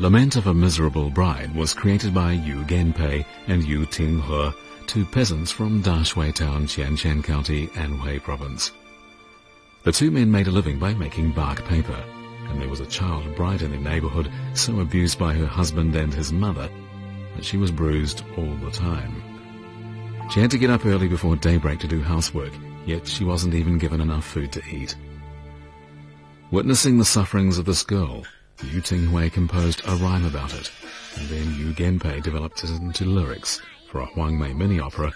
Lament of a Miserable Bride was created by Yu Genpei and Yu Tinghe, two peasants from Shipai Town, Huaining County, Anhui province. The two men made a living by making bark paper, and there was a child bride in their neighborhood so abused by her husband and his mother that she was bruised all the time. She had to get up early before daybreak to do housework, yet she wasn't even given enough food to eat. Witnessing the sufferings of this girl, Yu Tinghui composed a rhyme about it, and then Yu Genpei developed it into lyrics for a Huangmei mini-opera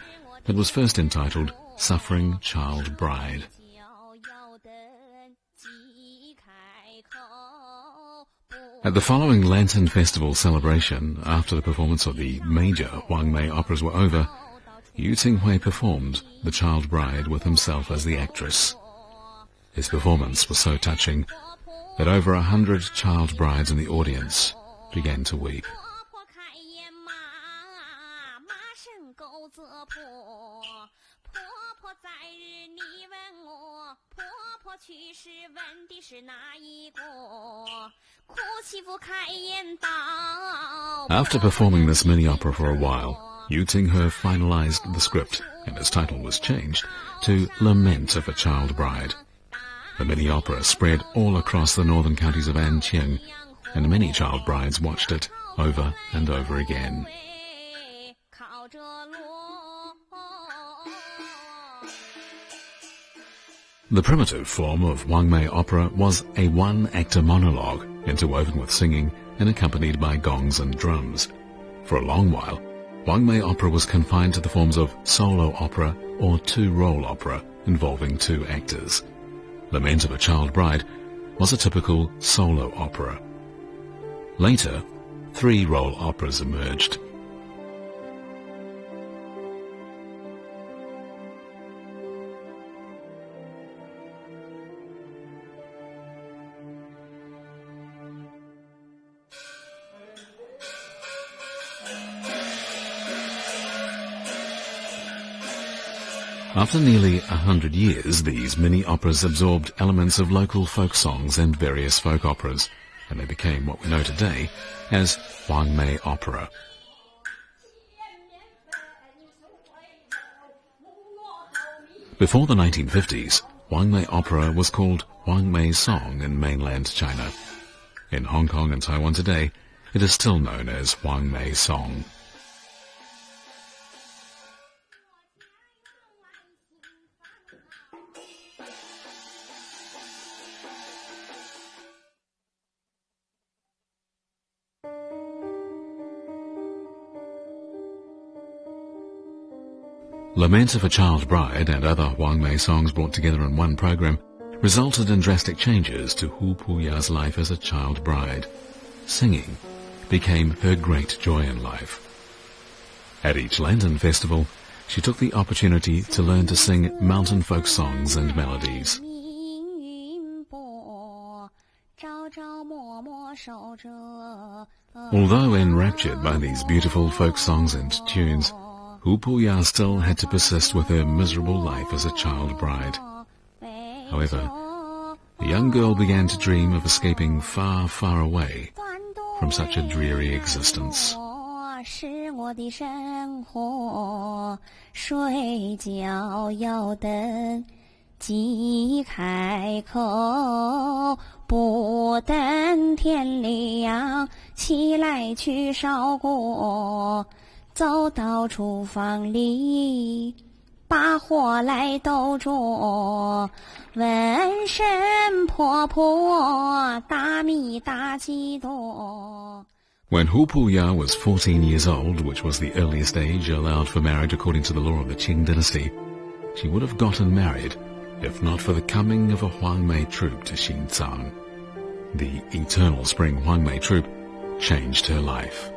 that was first entitled Suffering Child Bride. At the following Lantern Festival celebration, after the performance of the major Huangmei operas were over, Yu Tinghui performed The Child Bride with himself as the actress. His performance was so touching that over 100 child brides in the audience began to weep. After performing this mini-opera for a while, Yu Tinghe finalized the script, and its title was changed to Lament of a Child Bride. The mini-opera spread all across the northern counties of Anqing, and many child brides watched it over and over again. The primitive form of Huangmei opera was a one-actor monologue, interwoven with singing and accompanied by gongs and drums. For a long while, Huangmei opera was confined to the forms of solo opera or two-role opera involving two actors. Lament of a Child Bride was a typical solo opera. Later, three-role operas emerged. After nearly 100 years, these mini-operas absorbed elements of local folk songs and various folk operas, and they became what we know today as Huangmei Opera. Before the 1950s, Huangmei Opera was called Huangmei Song in mainland China. In Hong Kong and Taiwan today, it is still known as Huangmei Song. Lament of a Child Bride and other Huangmei songs brought together in one program resulted in drastic changes to Hu Puya's life as a child bride. Singing became her great joy in life. At each Lantern Festival, she took the opportunity to learn to sing mountain folk songs and melodies. Although enraptured by these beautiful folk songs and tunes, Hu Puya still had to persist with her miserable life as a child bride. However, the young girl began to dream of escaping far, far away from such a dreary existence. When Hu Puya was 14 years old, which was the earliest age allowed for marriage according to the law of the Qing dynasty, she would have gotten married if not for the coming of a Huangmei troupe to Xinzang. The Eternal Spring Huangmei troupe changed her life.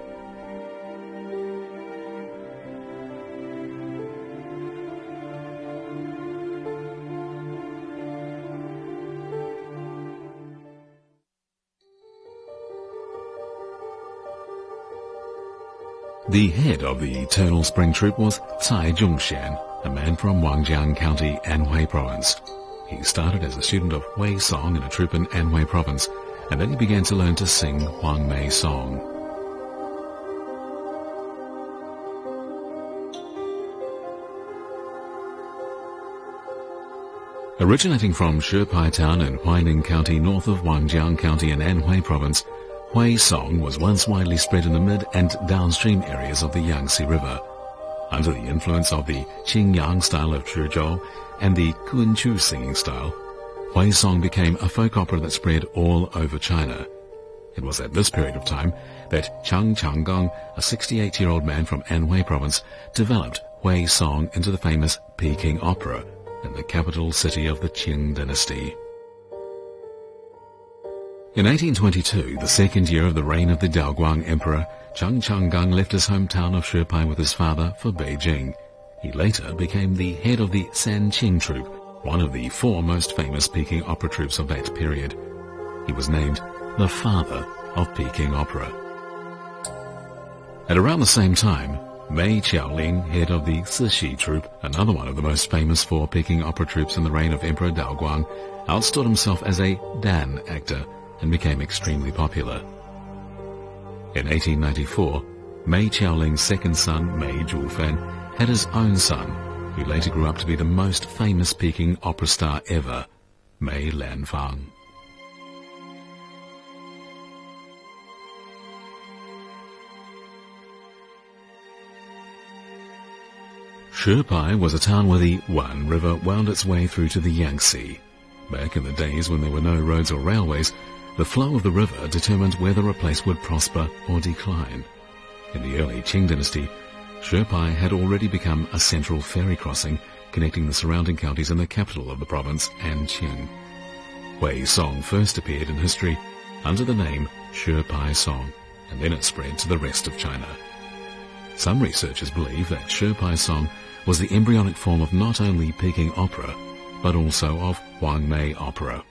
The head of the Eternal Spring Troupe was Cai Zhongxian, a man from Huaining County, Anhui province. He started as a student of Hui song in a troupe in Anhui province, and then he began to learn to sing Huangmei song. Originating from Shipai Town in Huaining County, north of Huangjiang County in Anhui province, Hui song was once widely spread in the mid and downstream areas of the Yangtze River. Under the influence of the Qingyang style of Zhizhou and the Kunchu singing style, Hui song became a folk opera that spread all over China. It was at this period of time that Chang Changgang, a 68-year-old man from Anhui province, developed Hui song into the famous Peking Opera, in the capital city of the Qing dynasty. In 1822, the second year of the reign of the Daoguang Emperor, Chang Changgang left his hometown of Shipai with his father for Beijing. He later became the head of the Sanqing troupe, one of the four most famous Peking opera troupes of that period. He was named the father of Peking Opera. At around the same time, Mei Qiaoling, head of the Cixi troupe, another one of the most famous four Peking opera troupes in the reign of Emperor Daoguang, outstood himself as a Dan actor and became extremely popular. In 1894, Mei Qiaoling's second son, Mei Zhufan, had his own son, who later grew up to be the most famous Peking opera star ever, Mei Lanfang. Shipai was a town where the Wan River wound its way through to the Yangtze. Back in the days when there were no roads or railways, the flow of the river determined whether a place would prosper or decline. In the early Qing dynasty, Shipai had already become a central ferry crossing connecting the surrounding counties and the capital of the province, Anqing. Hui song first appeared in history under the name Shipai song, and then it spread to the rest of China. Some researchers believe that Shipai song was the embryonic form of not only Peking opera, but also of Huangmei Opera.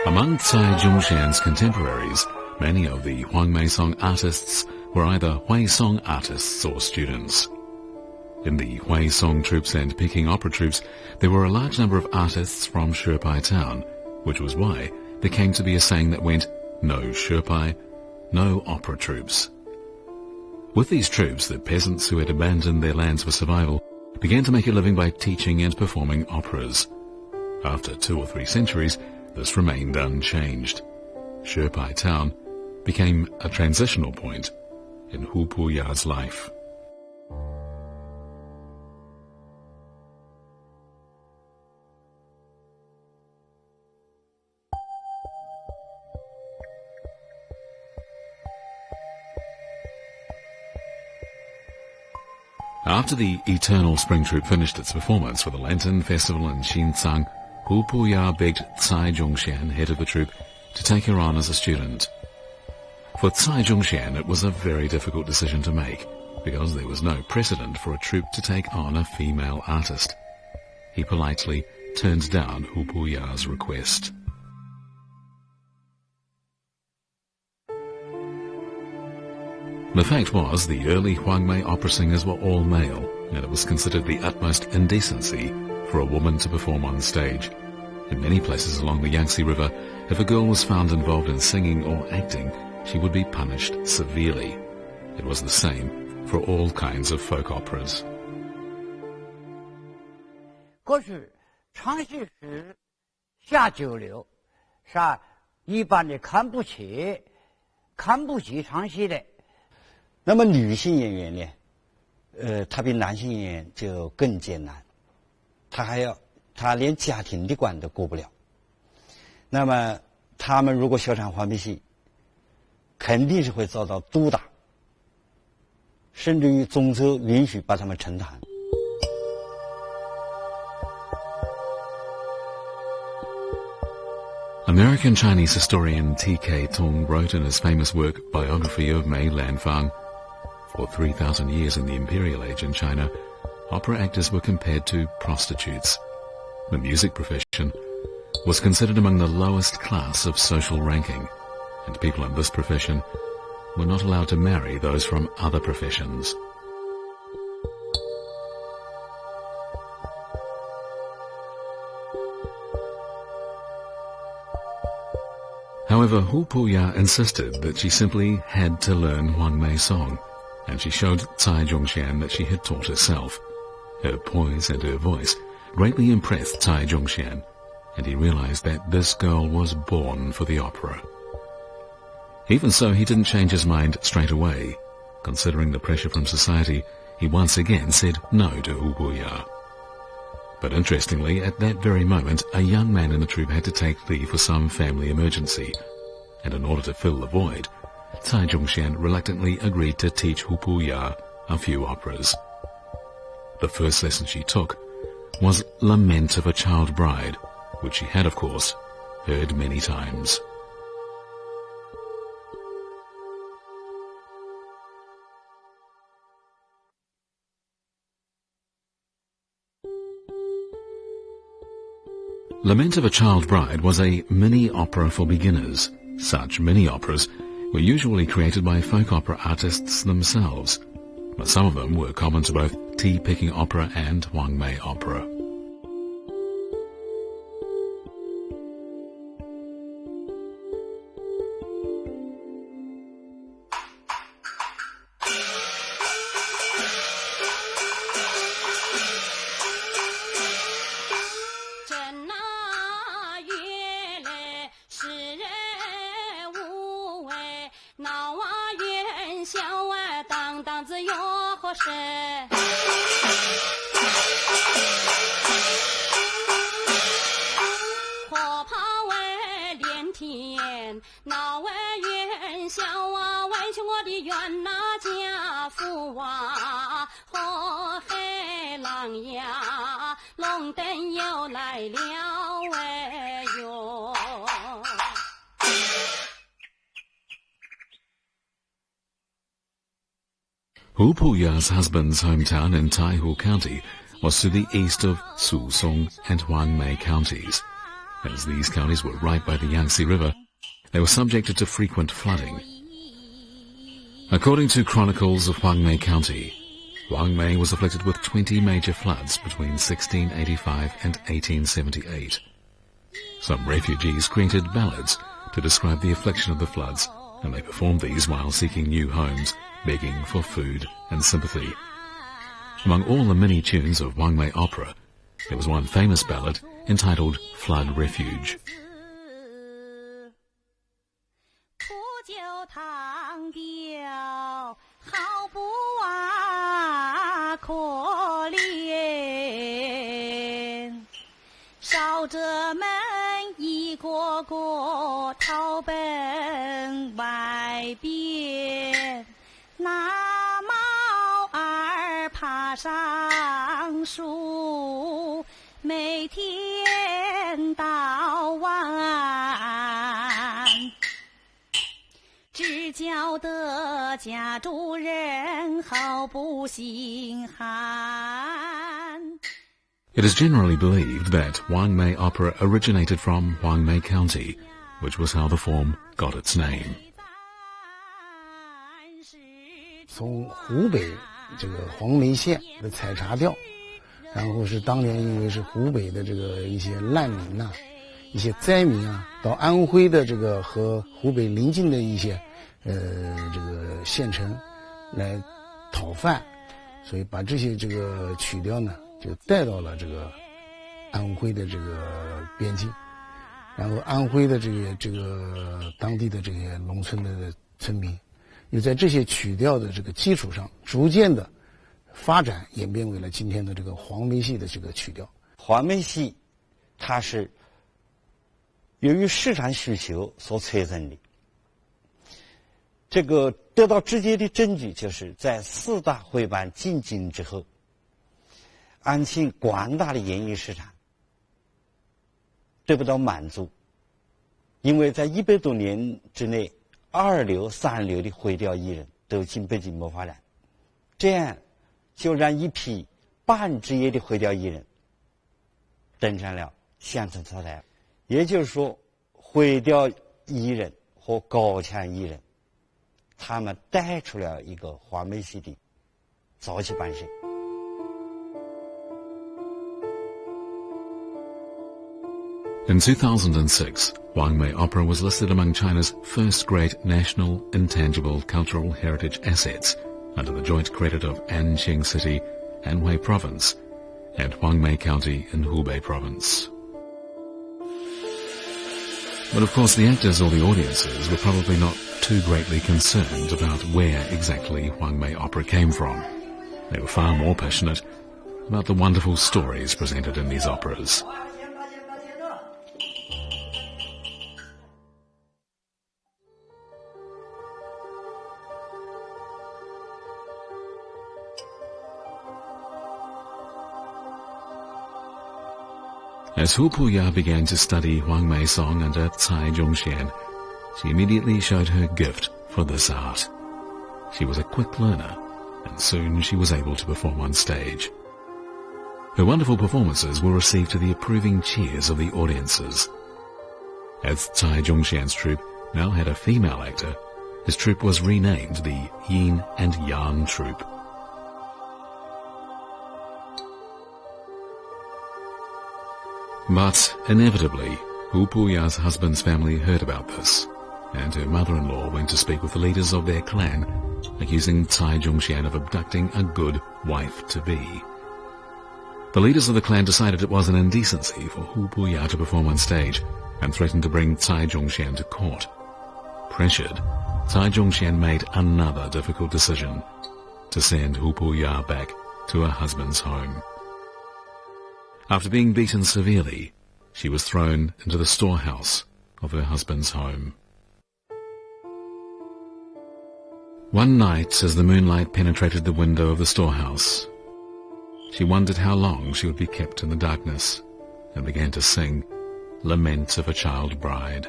Among Cai Zhongshan's contemporaries, many of the Huangmei song artists were either Hui song artists or students. In the Hui song troupes and Peking opera troupes, there were a large number of artists from Shipai Town, which was why there came to be a saying that went, "No Shipai, no opera troupes." With these troupes, the peasants who had abandoned their lands for survival began to make a living by teaching and performing operas. After 2 or 3 centuries, this remained unchanged. Shipai Town became a transitional point in Hu Puya's life. After the Eternal Spring Troupe finished its performance for the Lantern Festival in Xinzang, Hu Puya begged Cai Zhongshan, head of the troupe, to take her on as a student. For Cai Zhongshan, it was a very difficult decision to make, because there was no precedent for a troupe to take on a female artist. He politely turned down Hu Puya's request. The fact was, the early Huangmei opera singers were all male, and it was considered the utmost indecency for a woman to perform on stage. In many places along the Yangtze River, if a girl was found involved in singing or acting, she would be punished severely. It was the same for all kinds of folk operas. 过去唱戏是下九流，是吧？一般的看不起唱戏的。那么女性演员呢，她比男性演员就更艰难，她连家庭的关都过不了。那么他们如果小产黄梅戏，肯定是会遭到毒打，甚至于总州允许把他们惩弹。American Chinese historian T.K. Tong wrote in his famous work Biography of Mei Lanfang, for 3,000 years in the imperial age in China, opera actors were compared to prostitutes. The music profession was considered among the lowest class of social ranking, and people in this profession were not allowed to marry those from other professions. However, Hu Puya insisted that she simply had to learn Huangmei song, and she showed Cai Zhongshan that she had taught herself. Her poise and her voice greatly impressed Cai Zhongshan, and he realized that this girl was born for the opera. Even so, he didn't change his mind straight away. Considering the pressure from society, he once again said no to Hu Puya. But interestingly, at that very moment, a young man in the troupe had to take leave for some family emergency, and in order to fill the void, Cai Zhongshan reluctantly agreed to teach Hu Puya a few operas. The first lesson she took was Lament of a Child Bride, which she had, of course, heard many times. Lament of a Child Bride was a mini-opera for beginners. Such mini-operas were usually created by folk opera artists themselves, but some of them were common to both Peking Opera and Huangmei Opera. Hu Puya's husband's hometown in Taihu County was to the east of Susong and Huangmei counties. As these counties were right by the Yangtze River, they were subjected to frequent flooding. According to chronicles of Huangmei County, Huangmei was afflicted with 20 major floods between 1685 and 1878. Some refugees created ballads to describe the affliction of the floods, and they performed these while seeking new homes, begging for food and sympathy. Among all the many tunes of Huangmei Opera, there was one famous ballad entitled Flood Refuge. It is generally believed that Huangmei Opera originated from Huangmei County, which was how the form got its name. 从湖北这个黄梅县的采茶调，然后是当年因为是湖北的这个一些难民呐、一些灾民啊，到安徽的这个和湖北邻近的一些这个县城来讨饭，所以把这些这个曲调呢就带到了这个安徽的这个边境，然后安徽的这个当地的这些农村的村民，又在这些曲调的这个基础上，逐渐的发展演变为了今天的这个黄梅戏的这个曲调。黄梅戏，它是由于市场需求所催生的。这个得到直接的证据，就是在4大会馆进京之后，安庆广大的演艺市场得不到满足，因为在100多年之内，2流、3流的会调艺人都进北京谋发展，这样就让一批半职业的会调艺人登上了乡村草台。也就是说，会调艺人和高腔艺人，他们带出了一个黄梅戏的早期版式。In 2006, Huangmei Opera was listed among China's first great national intangible cultural heritage assets under the joint credit of Anqing City, Anhui Province, and Huangmei County in Hubei Province. But of course the actors or the audiences were probably not too greatly concerned about where exactly Huangmei Opera came from. They were far more passionate about the wonderful stories presented in these operas. As Hu Puya began to study Huangmei song under Cai Zhongxian, she immediately showed her gift for this art. She was a quick learner, and soon she was able to perform on stage. Her wonderful performances were received to the approving cheers of the audiences. As Cai Zhongxian's troupe now had a female actor, his troupe was renamed the Yin and Yang troupe. But inevitably, Hu Puya's husband's family heard about this, and her mother-in-law went to speak with the leaders of their clan, accusing Cai Zhongxian of abducting a good wife-to-be. The leaders of the clan decided it was an indecency for Hu Puya to perform on stage, and threatened to bring Cai Zhongxian to court. Pressured, Cai Zhongxian made another difficult decision: to send Hu Puya back to her husband's home. After being beaten severely, she was thrown into the storehouse of her husband's home. One night, as the moonlight penetrated the window of the storehouse, she wondered how long she would be kept in the darkness, and began to sing Lament of a Child Bride.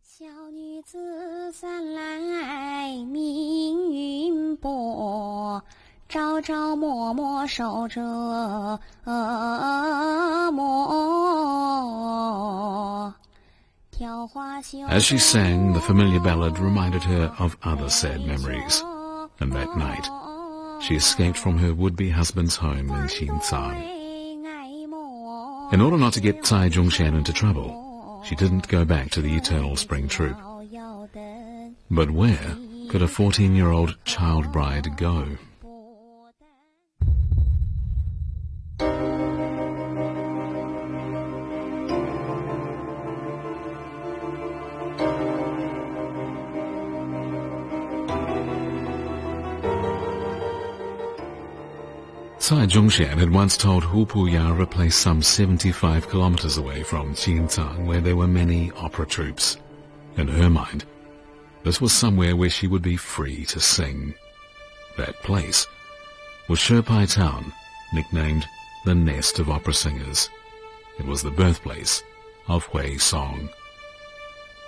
小女子三来命运薄，朝朝暮暮受折磨。 As she sang, the familiar ballad reminded her of other sad memories, and that night she escaped from her would-be husband's home in Xinjiang. In order not to get Cai Zhongxian into trouble, she didn't go back to the Eternal Spring Troupe. But where could a 14-year-old child bride go? Cai Zhongxian had once told Hu Puya of a place some 75 kilometers away from Xinjiang where there were many opera troupes. In her mind, this was somewhere where she would be free to sing. That place was Shipai Town, nicknamed the Nest of Opera Singers. It was the birthplace of Hui song.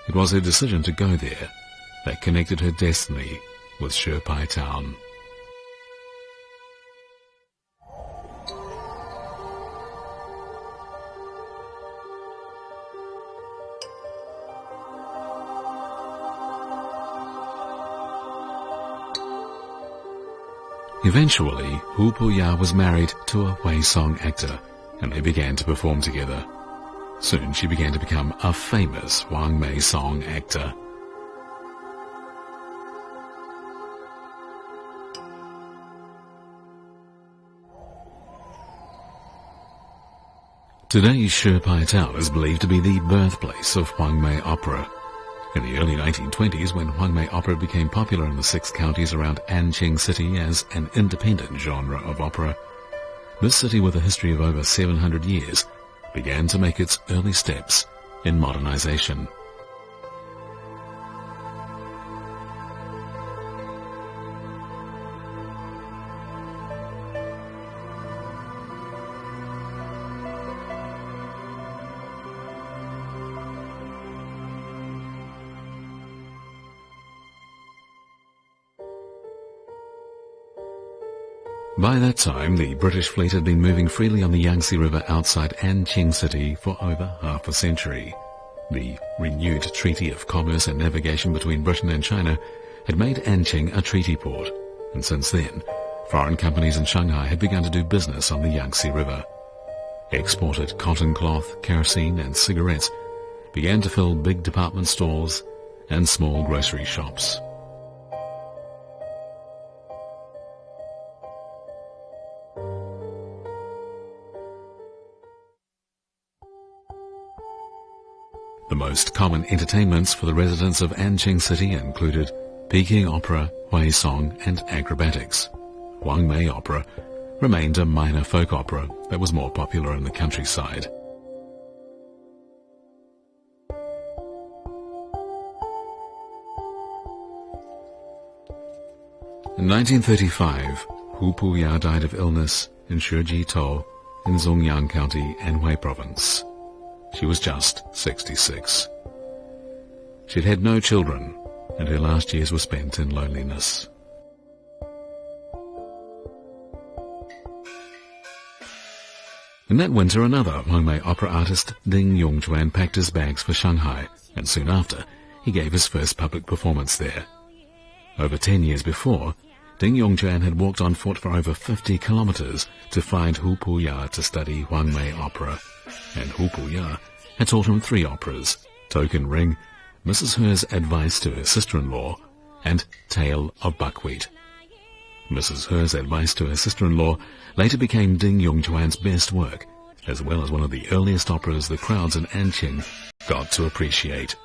It was her decision to go there that connected her destiny with Shipai Town. Eventually, Hu Puya was married to a Hui song actor, and they began to perform together. Soon she began to become a famous Huangmei song actor. Today's Shipai Town is believed to be the birthplace of Huangmei Opera. In the early 1920s, when Huangmei Opera became popular in the 6 counties around Anqing City as an independent genre of opera, this city with a history of over 700 years began to make its early steps in modernization. By that time, the British fleet had been moving freely on the Yangtze River outside Anqing city for over half a century. The renewed Treaty of Commerce and Navigation between Britain and China had made Anqing a treaty port, and since then, foreign companies in Shanghai had begun to do business on the Yangtze River. Exported cotton cloth, kerosene and cigarettes began to fill big department stores and small grocery shops. The most common entertainments for the residents of Anqing city included Peking Opera, Huaisong and acrobatics. Huangmei Opera remained a minor folk opera that was more popular in the countryside. In 1935, Hu Puya died of illness in Shipai in Zhongyang County, Anhui province. She was just 66. She'd had no children, and her last years were spent in loneliness. In that winter, another Huangmei Opera artist, Ding Yongquan, packed his bags for Shanghai, and soon after, he gave his first public performance there. Over 10 years before, Ding Yongquan had walked on foot for over 50 kilometers to find Hu Puya to study Huangmei Opera, and Hu Puya had taught him 3 operas: Token Ring, Mrs. Her's Advice to Her Sister-in-Law, and Tale of Buckwheat. Mrs. Her's Advice to Her Sister-in-Law later became Ding Yongquan's best work, as well as one of the earliest operas the crowds in Anqing got to appreciate.